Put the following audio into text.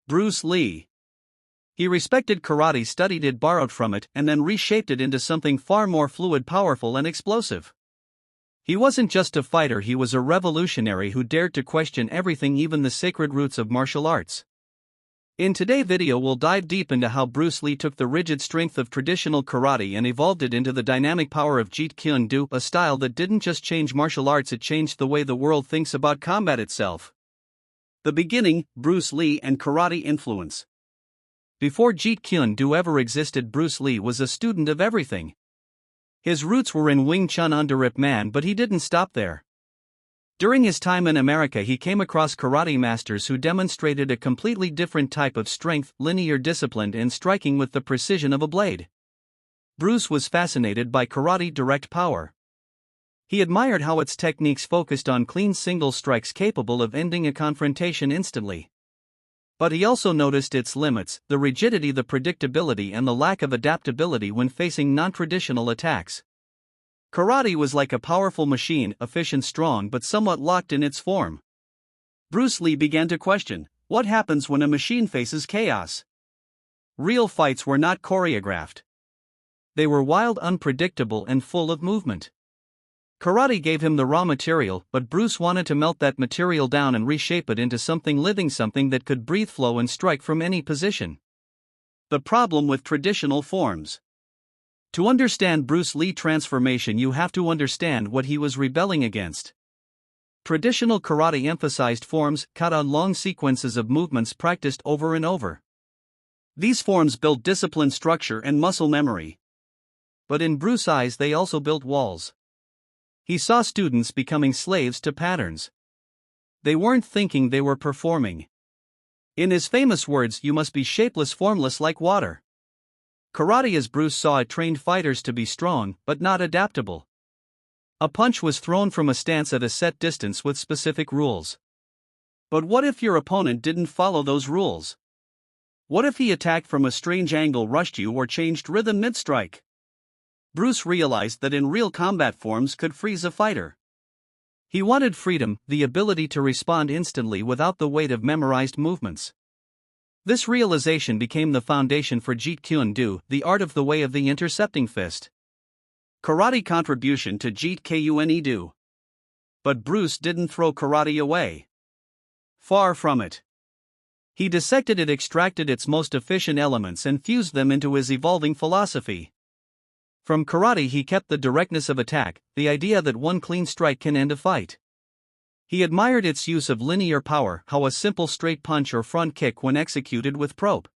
Bruce Lee. He respected karate, studied it, borrowed from it, and then reshaped it into something far more fluid, powerful, and explosive. He wasn't just a fighter, he was a revolutionary who dared to question everything, even the sacred roots of martial arts. In today's video we'll dive deep into how Bruce Lee took the rigid strength of traditional karate and evolved it into the dynamic power of Jeet Kune Do, a style that didn't just change martial arts, it changed the way the world thinks about combat itself. The beginning, Bruce Lee and karate influence. Before Jeet Kune Do ever existed, Bruce Lee was a student of everything. His roots were in Wing Chun under Ip Man, but he didn't stop there. During his time in America, he came across karate masters who demonstrated a completely different type of strength, linear discipline, and striking with the precision of a blade. Bruce was fascinated by karate direct power. He admired how its techniques focused on clean single strikes capable of ending a confrontation instantly. But he also noticed its limits: the rigidity, the predictability, and the lack of adaptability when facing non-traditional attacks. Karate was like a powerful machine, efficient, strong, but somewhat locked in its form. Bruce Lee began to question, what happens when a machine faces chaos? Real fights were not choreographed. They were wild, unpredictable, and full of movement. Karate gave him the raw material, but Bruce wanted to melt that material down and reshape it into something living, something that could breathe, flow, and strike from any position. The problem with traditional forms. To understand Bruce Lee's transformation, you have to understand what he was rebelling against. Traditional karate emphasized forms, cut on long sequences of movements practiced over and over. These forms built discipline, structure, and muscle memory. But in Bruce's eyes, they also built walls. He saw students becoming slaves to patterns. They weren't thinking, they were performing. In his famous words, "You must be shapeless, formless like water." Karate, as Bruce saw it, trained fighters to be strong, but not adaptable. A punch was thrown from a stance at a set distance with specific rules. But what if your opponent didn't follow those rules? What if he attacked from a strange angle, rushed you, or changed rhythm mid-strike? Bruce realized that in real combat, forms could freeze a fighter. He wanted freedom, the ability to respond instantly without the weight of memorized movements. This realization became the foundation for Jeet Kune Do, the art of the way of the intercepting fist. Karate contribution to Jeet Kune Do. But Bruce didn't throw karate away. Far from it. He dissected it, extracted its most efficient elements, and fused them into his evolving philosophy. From karate, he kept the directness of attack, the idea that one clean strike can end a fight. He admired its use of linear power, how a simple straight punch or front kick, when executed with prope,